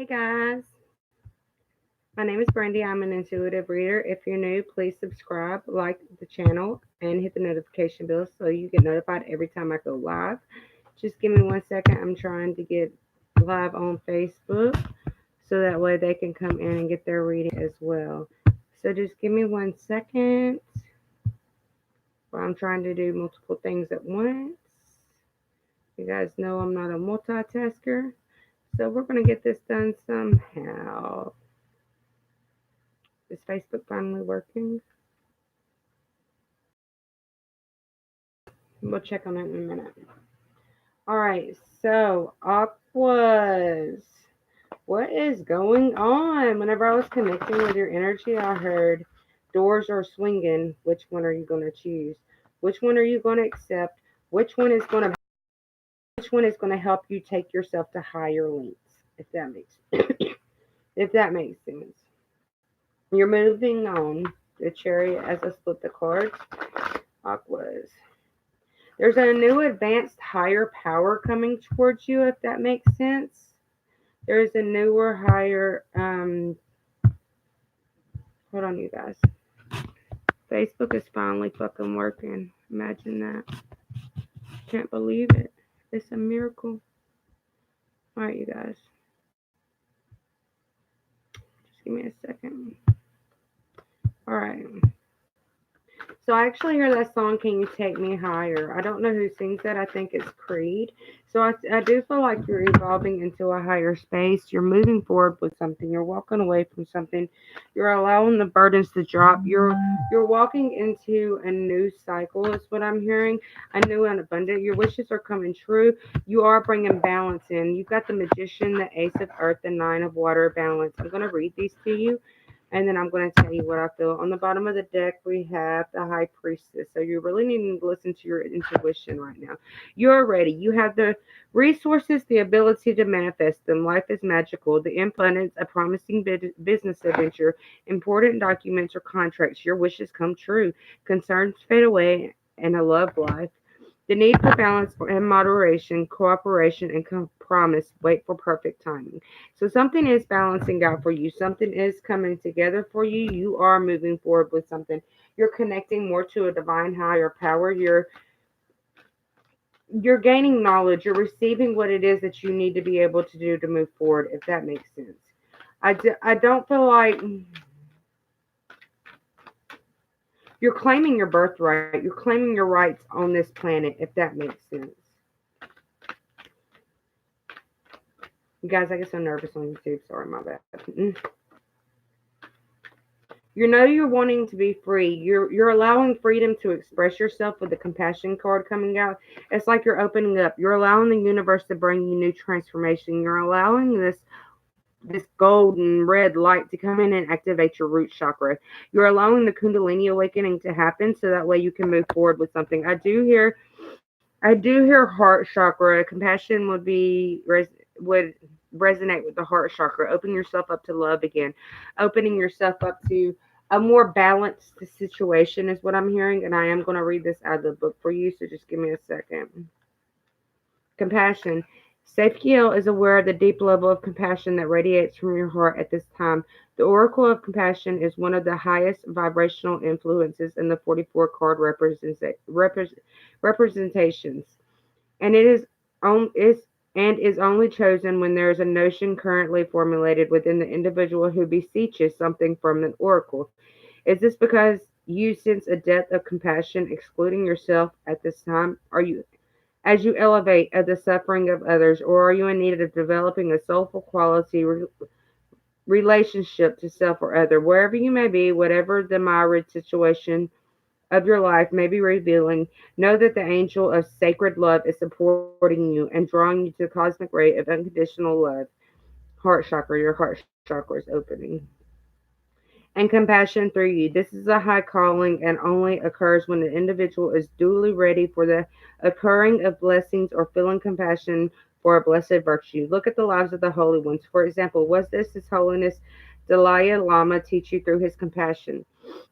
Hey guys, my name is Brandy. I'm an intuitive reader. If you're new, please subscribe, like the channel, and hit the notification bell so you get notified every time I go live. Just give me 1 second. I'm trying to get live on Facebook so that way they can come in and get their reading as well. So just give me 1 second while I'm trying to do multiple things at once. You guys know I'm not a multitasker, so we're going to get this done somehow. Is Facebook finally working? We'll check on it in a minute. All right, so aquas. What is going on? Whenever I was connecting with your energy, I heard doors are swinging. Which one are you going to choose? Which one are you going to accept? Which one is going to help you take yourself to higher lengths? If that makes sense. You're moving on the chariot as I split the cards. Aquas. There's a new advanced higher power coming towards you, if that makes sense. There's a newer higher hold on you guys. Facebook is finally fucking working. Imagine that. Can't believe it. It's a miracle. Alright you guys. Just give me a second. Alright. So I actually hear that song, Can You Take Me Higher? I don't know who sings that. I think it's Creed. So I do feel like you're evolving into a higher space. You're moving forward with something. You're walking away from something. You're allowing the burdens to drop. You're walking into a new cycle is what I'm hearing. A new and abundant. Your wishes are coming true. You are bringing balance in. You've got the Magician, the Ace of Earth, the Nine of Water balance. I'm going to read these to you. And then I'm going to tell you what I feel. On the bottom of the deck, we have the High Priestess. So you really need to listen to your intuition right now. You're ready. You have the resources, the ability to manifest them. Life is magical. The abundance, a promising business adventure, important documents or contracts. Your wishes come true. Concerns fade away, and a love life. The need for balance and moderation, cooperation, and promise. Wait for perfect timing. So something is balancing out for you. Something is coming together for you. You are moving forward with something. You're connecting more to a divine higher power. You're gaining knowledge. You're receiving what it is that you need to be able to do to move forward. If that makes sense. I don't feel like you're claiming your birthright. You're claiming your rights on this planet. If that makes sense. You guys, I get so nervous on YouTube. Sorry, my bad. You know you're wanting to be free. You're allowing freedom to express yourself with the compassion card coming out. It's like you're opening up. You're allowing the universe to bring you new transformation. You're allowing this golden red light to come in and activate your root chakra. You're allowing the Kundalini awakening to happen so that way you can move forward with something. I do hear heart chakra. Compassion would resonate with the heart chakra. Open yourself up to love again. Opening yourself up to a more balanced situation is what I'm hearing, and I am going to read this out of the book for you. So just give me a second. Compassion. Safkiel is aware of the deep level of compassion that radiates from your heart at this time. The Oracle of Compassion is one of the highest vibrational influences in the 44 card representations, and is only chosen when there is a notion currently formulated within the individual who beseeches something from an oracle. Is this because you sense a depth of compassion excluding yourself at this time? Are you as you elevate at the suffering of others, or are you in need of developing a soulful quality relationship to self or other? Wherever you may be, whatever the myriad situation of your life may be revealing, know that the angel of sacred love is supporting you and drawing you to the cosmic ray of unconditional love. Heart chakra, your heart chakra is opening. And compassion through you. This is a high calling and only occurs when the individual is duly ready for the occurring of blessings or feeling compassion for a blessed virtue. Look at the lives of the holy ones. For example, was this His Holiness Dalai Lama teach you through his compassion?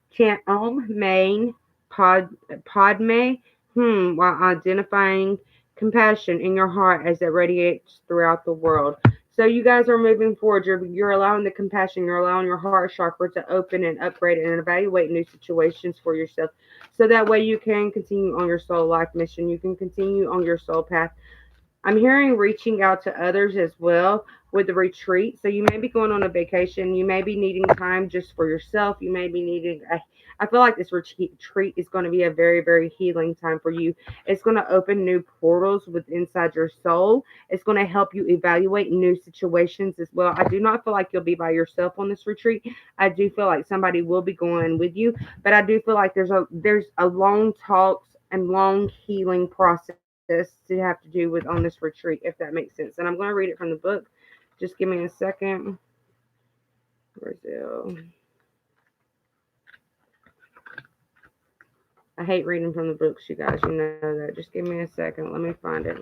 Chant Om, Main, Padme, while identifying compassion in your heart as it radiates throughout the world. So you guys are moving forward. You're allowing the compassion. You're allowing your heart chakra to open and upgrade and evaluate new situations for yourself. So that way you can continue on your soul life mission. You can continue on your soul path. I'm hearing reaching out to others as well with the retreat. So you may be going on a vacation. You may be needing time just for yourself. You may be needing I feel like this retreat is going to be a very, very healing time for you. It's going to open new portals with inside your soul. It's going to help you evaluate new situations as well. I do not feel like you'll be by yourself on this retreat. I do feel like somebody will be going with you, but I do feel like there's a long talks and long healing process to have to do with on this retreat, if that makes sense. And I'm going to read it from the book. Just give me a second. Brazil. I hate reading from the books, you guys. You know that. Just give me a second. Let me find it.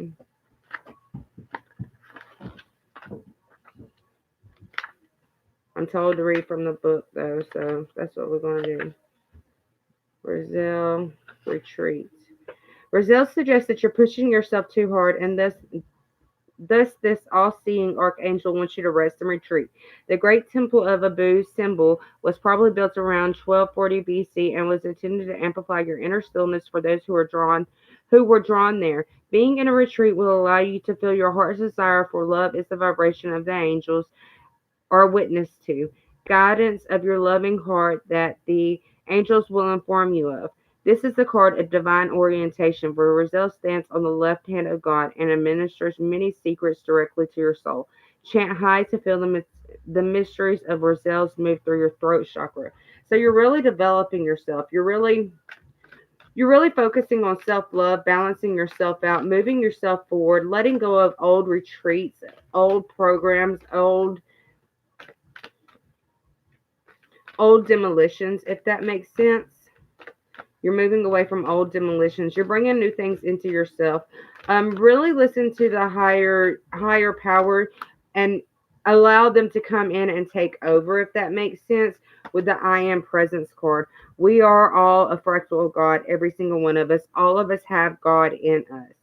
I'm told to read from the book, though, so that's what we're going to do. Brazil retreat. Brazil suggests that you're pushing yourself too hard, and thus, this all-seeing archangel wants you to rest and retreat. The great temple of Abu's symbol was probably built around 1240 BC and was intended to amplify your inner stillness for those who were drawn there. Being in a retreat will allow you to feel your heart's desire for love is the vibration of the angels are witness to, guidance of your loving heart that the angels will inform you of. This is the card of divine orientation, where Roselle stands on the left hand of God and administers many secrets directly to your soul. Chant high to feel the mysteries of Roselle's move through your throat chakra. So you're really developing yourself. You're really focusing on self-love, balancing yourself out, moving yourself forward, letting go of old retreats, old programs, old demolitions, if that makes sense. You're moving away from old demolitions. You're bringing new things into yourself. Really listen to the higher power and allow them to come in and take over, if that makes sense. With the I am presence card, we are all a fractal of God. Every single one of us. All of us have God in us.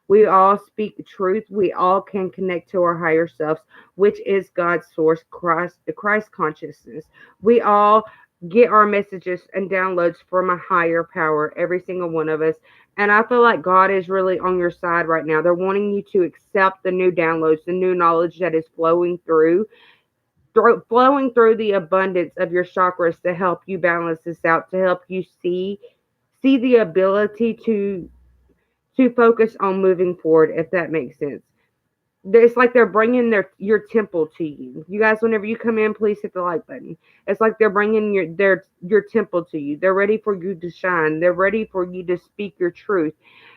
We all speak the truth. We all can connect to our higher selves, which is God's source, Christ, the Christ consciousness. We all get our messages and downloads from a higher power, every single one of us. And I feel like God is really on your side right now. They're wanting you to accept the new downloads, the new knowledge that is flowing through the abundance of your chakras to help you balance this out, to help you see the ability to focus on moving forward, if that makes sense. It's like they're bringing your temple to you. You guys, whenever you come in, please hit the like button. It's like they're bringing your temple to you. They're ready for you to shine. They're ready for you to speak your truth.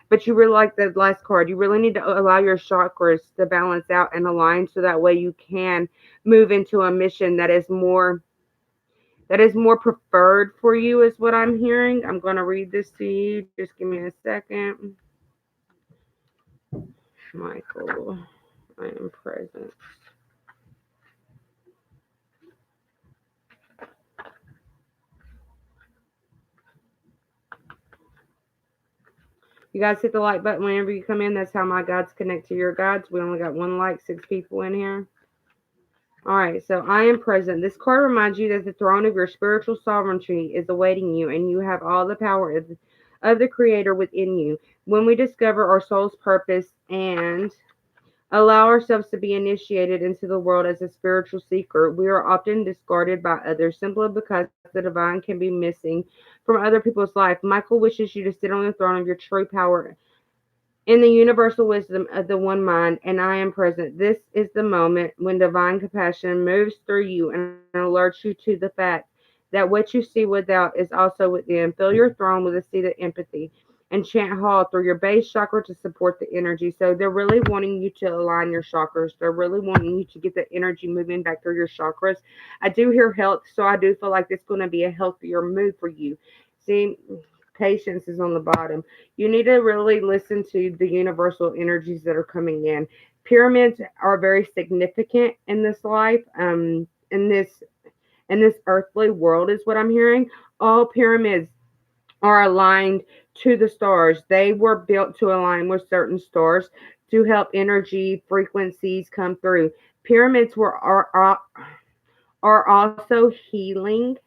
But you really, like the last card, you really need to allow your chakras to balance out and align so that way you can move into a mission that is more preferred for you, is what I'm hearing. I'm going to read this to you. Just give me a second. Michael, I am present. You guys hit the like button whenever you come in. That's how my guides connect to your guides. We only got one like, 6 people in here. All right, so I am present. This card reminds you that the throne of your spiritual sovereignty is awaiting you, and you have all the power of the Creator within you. When we discover our soul's purpose and allow ourselves to be initiated into the world as a spiritual seeker, we are often discarded by others simply because the divine can be missing from other people's life. Michael wishes you to sit on the throne of your true power in the universal wisdom of the one mind, and I am present. This is the moment when divine compassion moves through you and alerts you to the fact that what you see without is also within. Fill your throne with a seed of empathy and chant Hall through your base chakra to support the energy. So they're really wanting you to align your chakras. They're really wanting you to get the energy moving back through your chakras. I do hear health, so I do feel like it's going to be a healthier move for you. See, patience is on the bottom. You need to really listen to the universal energies that are coming in. Pyramids are very significant in this life, in this earthly world, is what I'm hearing. All pyramids are aligned to the stars. They were built to align with certain stars to help energy frequencies come through. Pyramids are also healing.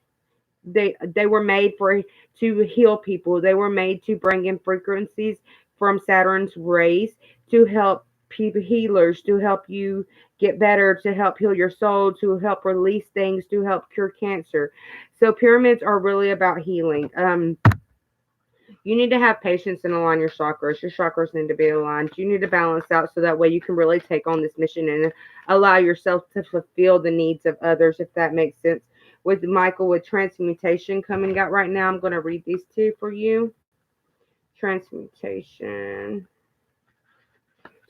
They were made for to heal people. They were made to bring in frequencies from Saturn's rays to help people, healers, to help you get better, to help heal your soul, to help release things, to help cure cancer. So pyramids are really about healing. You need to have patience and align your chakras. Your chakras need to be aligned. You need to balance out so that way you can really take on this mission and allow yourself to fulfill the needs of others, if that makes sense. With Michael, with transmutation coming out right now, I'm going to read these two for you. Transmutation.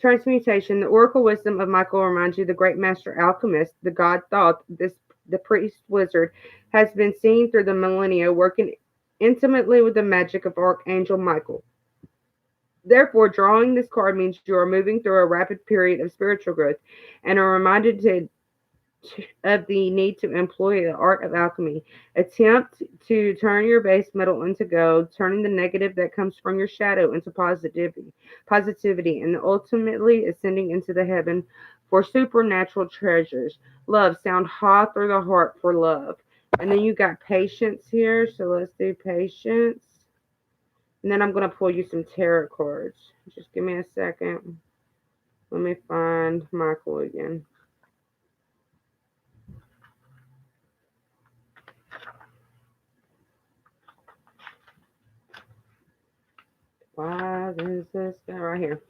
Transmutation. The oracle wisdom of Michael reminds you the great master alchemist, the god Thoth, the priest wizard, has been seen through the millennia working intimately with the magic of Archangel Michael. Therefore, drawing this card means you are moving through a rapid period of spiritual growth and are reminded of the need to employ the art of alchemy. Attempt to turn your base metal into gold, turning the negative that comes from your shadow into positivity, and ultimately ascending into the heaven for supernatural treasures. Love, sound ha through the heart for love. And then you got patience here, so let's do patience. And then I'm going to pull you some tarot cards. Just give me a second. Let me find Michael again. Why is this guy right here?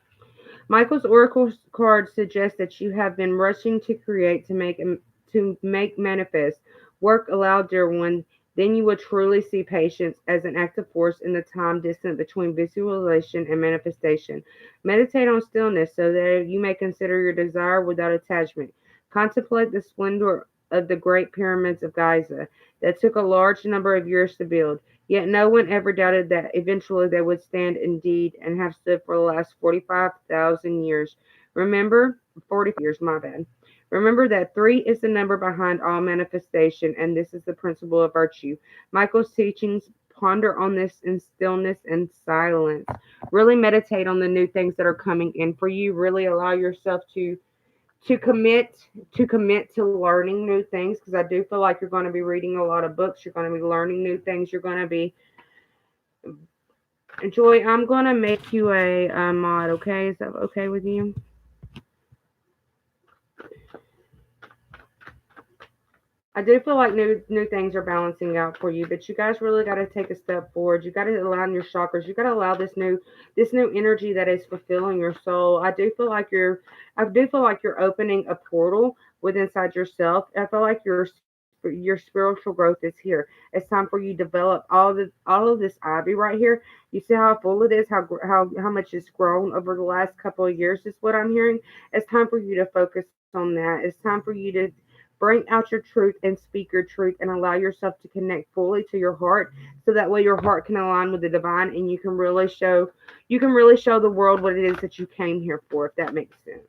Michael's oracle card suggests that you have been rushing to create, to make manifest. Work aloud, dear one. Then you will truly see patience as an active force in the time distance between visualization and manifestation. Meditate on stillness so that you may consider your desire without attachment. Contemplate the splendor of the great pyramids of Giza that took a large number of years to build. Yet no one ever doubted that eventually they would stand indeed and have stood for the last 45,000 years. Remember, 40 years, my bad. Remember that three is the number behind all manifestation, and this is the principle of virtue. Michael's teachings ponder on this in stillness and silence. Really meditate on the new things that are coming in for you. Really allow yourself to commit to learning new things, because I do feel like you're going to be reading a lot of books. You're going to be learning new things. You're going to be Joy. I'm going to make you a mod. Okay, is that okay with you? I do feel like new things are balancing out for you, but you guys really got to take a step forward. You got to align your chakras. You got to allow this new energy that is fulfilling your soul. I do feel like you're opening a portal within inside yourself. I feel like your spiritual growth is here. It's time for you to develop all of this ivy right here. You see how full it is, how much it's grown over the last couple of years is what I'm hearing. It's time for you to focus on that. It's time for you to bring out your truth and speak your truth and allow yourself to connect fully to your heart, so that way your heart can align with the divine and you can really show the world what it is that you came here for, if that makes sense.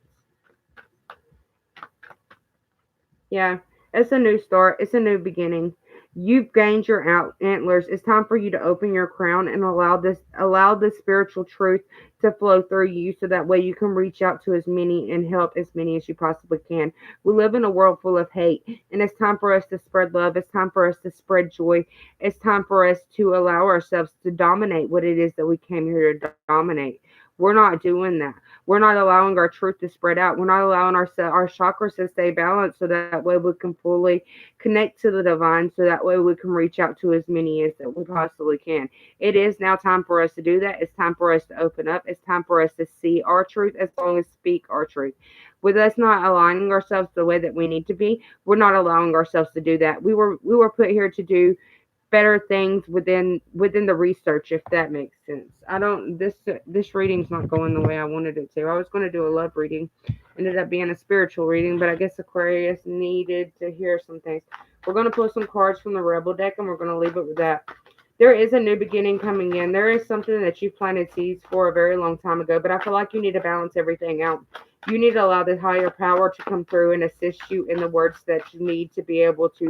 Yeah, it's a new start. It's a new beginning. You've gained your antlers. It's time for you to open your crown and allow this spiritual truth to flow through you, so that way you can reach out to as many and help as many as you possibly can. We live in a world full of hate, and it's time for us to spread love. It's time for us to spread joy. It's time for us to allow ourselves to dominate what it is that we came here to dominate. We're not doing that. We're not allowing our truth to spread out. We're not allowing our chakras to stay balanced, so that way we can fully connect to the divine, so that way we can reach out to as many as that we possibly can. It is now time for us to do that. It's time for us to open up. It's time for us to see our truth as long as speak our truth. With us not aligning ourselves the way that we need to be, we're not allowing ourselves to do that. We were put here to do better things within the research, if that makes sense. I don't this reading's not going the way I wanted it to. I was going to do a love reading, ended up being a spiritual reading, but I guess Aquarius needed to hear some things. We're going to pull some cards from the Rebel deck, and we're going to leave it with that. There is a new beginning coming in. There is something that you planted seeds for a very long time ago, but I feel like you need to balance everything out. You need to allow the higher power to come through and assist you in the words that you need to be able to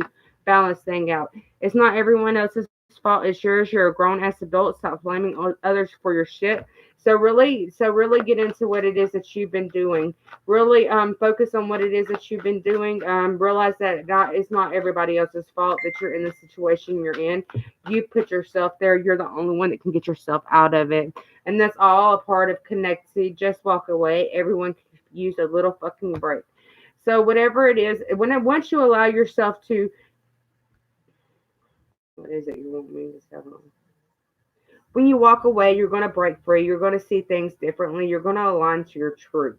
balance thing out. It's not everyone else's fault. It's yours. You're a grown ass adult. Stop blaming others for your shit. So really get into what it is that you've been doing. Really focus on what it is that you've been doing. Realize that it's not everybody else's fault that you're in the situation you're in. You put yourself there. You're the only one that can get yourself out of it. And that's all a part of connecting. Just walk away. Everyone can use a little fucking break. So whatever it is, once you allow yourself to, what is it you want me to tell them? When you walk away, you're going to break free. You're going to see things differently. You're going to align to your truth.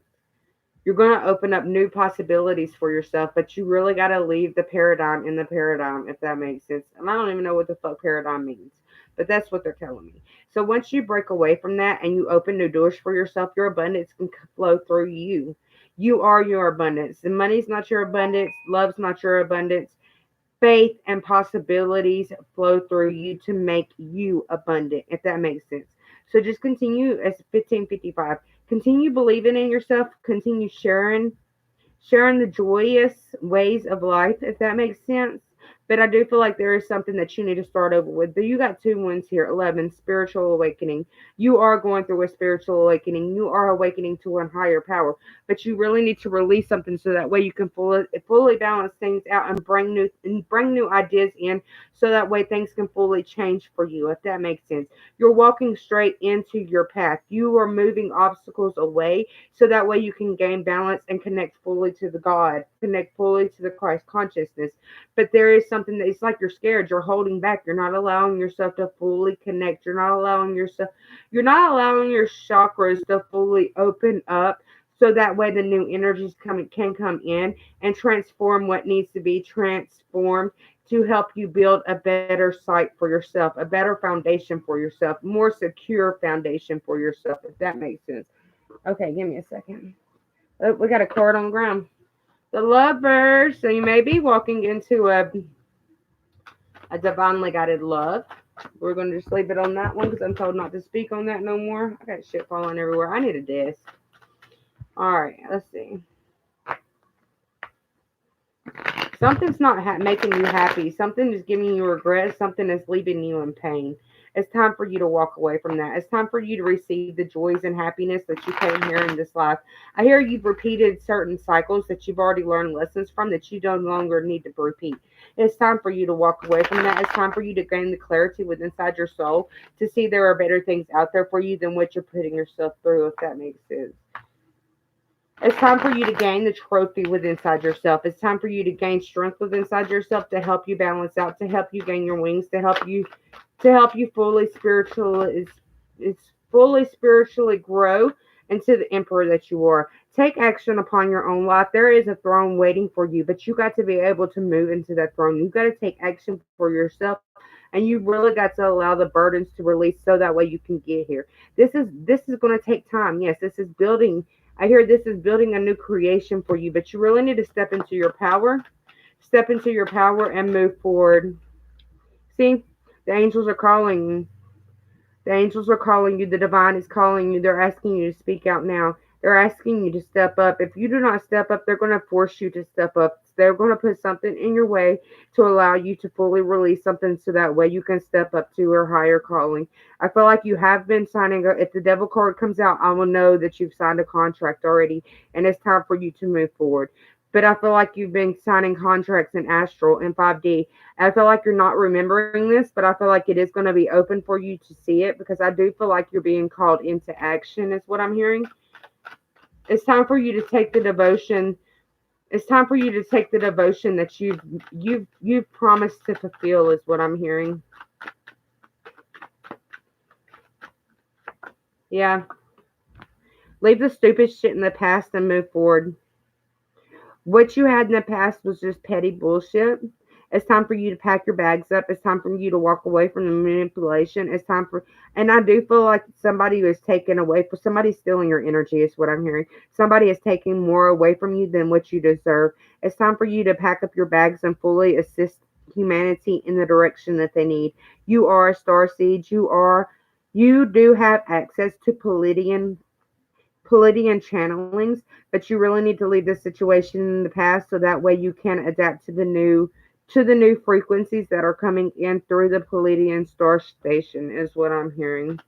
You're going to open up new possibilities for yourself, but you really got to leave the paradigm in the paradigm, if that makes sense. And I don't even know what the fuck paradigm means, but that's what they're telling me. So once you break away from that and you open new doors for yourself, your abundance can flow through you. You are your abundance. The money's not your abundance. Love's not your abundance. Faith and possibilities flow through you to make you abundant, if that makes sense. So just continue as 1555. Continue believing in yourself. Continue sharing the joyous ways of life, if that makes sense. But I do feel like there is something that you need to start over with. But you got two ones here. 11, spiritual awakening. You are going through a spiritual awakening. You are awakening to a higher power. But you really need to release something so that way you can fully balance things out and bring new ideas in, so that way things can fully change for you, if that makes sense. You're walking straight into your path. You are moving obstacles away so that way you can gain balance and connect fully to the God, connect fully to the Christ consciousness. But there is something that it's like you're scared, you're holding back, you're not allowing yourself to fully connect, you're not allowing your chakras to fully open up, so that way the new energies can come in and transform what needs to be transformed to help you build a better site for yourself, a better foundation for yourself, more secure foundation for yourself, if that makes sense. Okay, give me a second. Oh, we got a card on the ground. The Lovers. So you may be walking into a divinely guided love. We're going to just leave it on that one because I'm told not to speak on that no more. I got shit falling everywhere. I need a desk. All right, let's see. Something's not making you happy. Something is giving you regret. Something is leaving you in pain. It's time for you to walk away from that. It's time for you to receive the joys and happiness that you came here in this life. I hear you've repeated certain cycles that you've already learned lessons from that you no longer need to repeat. It's time for you to walk away from that. It's time for you to gain the clarity within inside your soul to see there are better things out there for you than what you're putting yourself through, if that makes sense. It's time for you to gain the trophy within inside yourself. It's time for you to gain strength within inside yourself to help you balance out, to help you gain your wings, to help you fully spiritually grow into the emperor that you are. Take action upon your own life. There is a throne waiting for you, but you got to be able to move into that throne. You got to take action for yourself, and you really got to allow the burdens to release so that way you can get here. This is going to take time. Yes, this is building. I hear this is building a new creation for you, but you really need to step into your power and move forward. See, the angels are calling you. The angels are calling you. The divine is calling you. They're asking you to speak out now. They're asking you to step up. If you do not step up, they're going to force you to step up. They're going to put something in your way to allow you to fully release something so that way you can step up to a higher calling. I feel like you have been signing. If the devil card comes out, I will know that you've signed a contract already and it's time for you to move forward. But I feel like you've been signing contracts in astral and 5D. I feel like you're not remembering this, but I feel like it is going to be open for you to see it because I do feel like you're being called into action, is what I'm hearing. It's time for you to take the devotion. It's time for you to take the devotion that you've promised to fulfill, is what I'm hearing. Yeah. Leave the stupid shit in the past and move forward. What you had in the past was just petty bullshit. It's time for you to pack your bags up. It's time for you to walk away from the manipulation. It's time for, and I do feel like somebody is taking away, for somebody stealing your energy is what I'm hearing. Somebody is taking more away from you than what you deserve. It's time for you to pack up your bags and fully assist humanity in the direction that they need. You are a star seed. You do have access to Palladian channelings, but you really need to leave this situation in the past so that way you can adapt to the new to the new frequencies that are coming in through the Pleiadian star station is what I'm hearing.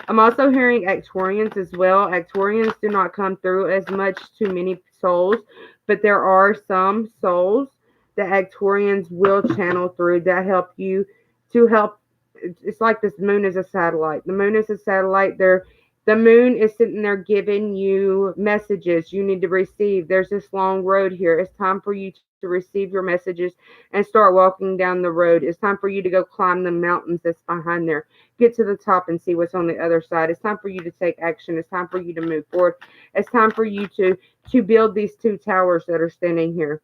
I'm also hearing Actuarians as well. Actuarians do not come through as much to many souls, but there are some souls that Actuarians will channel through that help you to help. It's like this moon is a satellite. The moon is a satellite. The moon is sitting there giving you messages you need to receive. There's this long road here. It's time for you to receive your messages and start walking down the road. It's time for you to go climb the mountains that's behind there. Get to the top and see what's on the other side. It's time for you to take action. It's time for you to move forward. It's time for you to build these two towers that are standing here.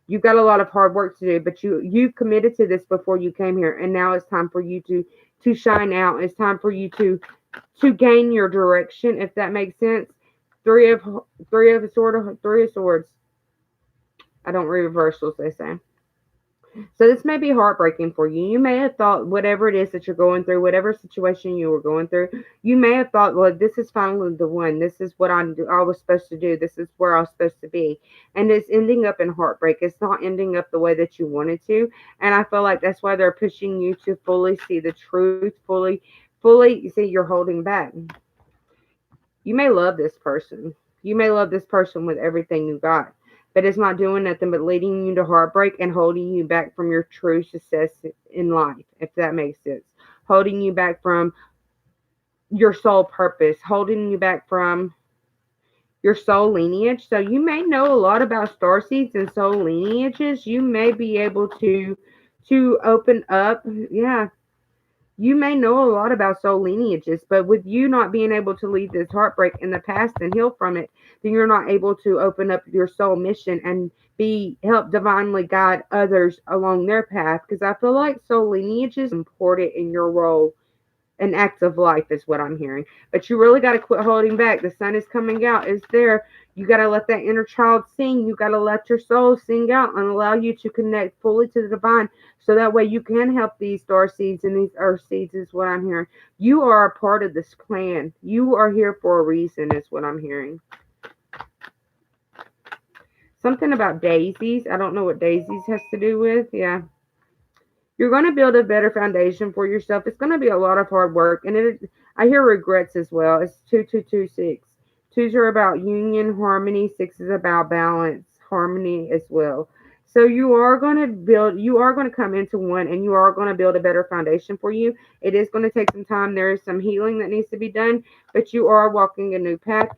You've got a lot of hard work to do, but you committed to this before you came here, and now it's time for you to shine out. It's time for you to gain your direction, if that makes sense. Three of swords. I don't read reversals, they say. So this may be heartbreaking for you. You may have thought whatever it is that you're going through, whatever situation you were going through, you may have thought, well, this is finally the one. This is what I was supposed to do. This is where I was supposed to be. And it's ending up in heartbreak. It's not ending up the way that you wanted to. And I feel like that's why they're pushing you to fully see the truth, fully see you're holding back. You may love this person. You may love this person with everything you got, but it's not doing nothing but leading you to heartbreak and holding you back from your true success in life, if that makes sense. Holding you back from your soul purpose, holding you back from your soul lineage. So you may know a lot about star seeds and soul lineages. You may be able to open up. Yeah, you may know a lot about soul lineages, but with you not being able to leave this heartbreak in the past and heal from it, then you're not able to open up your soul mission and be help divinely guide others along their path. Because I feel like soul lineages is important in your role. An act of life is what I'm hearing. But you really got to quit holding back. The sun is coming out. It's there. You got to let that inner child sing. You got to let your soul sing out and allow you to connect fully to the divine. So that way you can help these star seeds and these earth seeds is what I'm hearing. You are a part of this clan. You are here for a reason is what I'm hearing. Something about daisies. I don't know what daisies has to do with. Yeah. You're going to build a better foundation for yourself. It's going to be a lot of hard work. And I hear regrets as well. It's 2226. Twos are about union, harmony. Six is about balance, harmony as well. So you are going to come into one and you are going to build a better foundation for you. It is going to take some time. There is some healing that needs to be done, but you are walking a new path.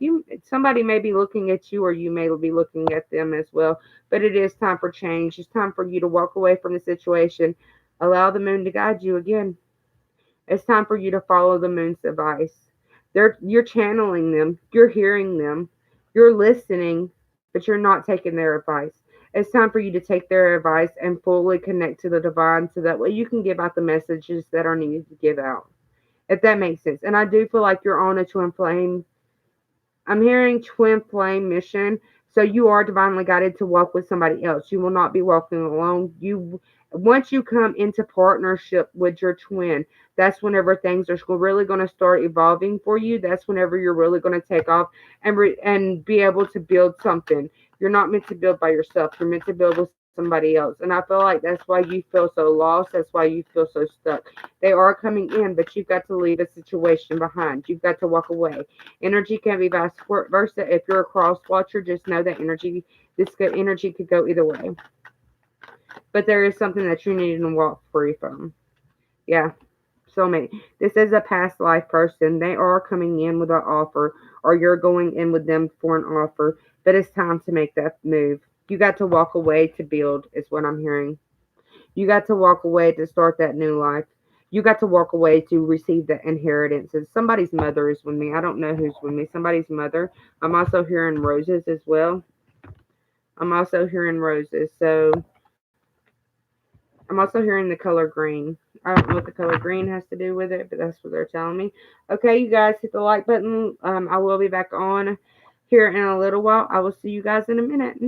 Somebody may be looking at you or you may be looking at them as well, but it is time for change. It's time for you to walk away from the situation. Allow the moon to guide you again. It's time for you to follow the moon's advice. You're channeling them. You're hearing them. You're listening, but you're not taking their advice. It's time for you to take their advice and fully connect to the divine so that way you can give out the messages that are needed to give out. If that makes sense. And I do feel like you're on a twin flame. I'm hearing twin flame mission. So you are divinely guided to walk with somebody else. You will not be walking alone. Once you come into partnership with your twin, that's whenever things are really going to start evolving for you. That's whenever you're really going to take off and be able to build something. You're not meant to build by yourself. You're meant to build with somebody else. And I feel like that's why you feel so lost. That's why you feel so stuck. They are coming in, but you've got to leave a situation behind. You've got to walk away. Energy can be vice versa. If you're a cross watcher, just know that energy could go either way. But there is something that you need to walk free from. Yeah. Soulmate. This is a past life person. They are coming in with an offer, or you're going in with them for an offer. But it's time to make that move. You got to walk away to build, is what I'm hearing. You got to walk away to start that new life. You got to walk away to receive the inheritance. And somebody's mother is with me. I don't know who's with me. Somebody's mother. I'm also hearing roses as well. I'm also hearing roses. So I'm also hearing the color green. I don't know what the color green has to do with it, but that's what they're telling me. Okay, you guys, hit the like button. I will be back on here in a little while. I will see you guys in a minute.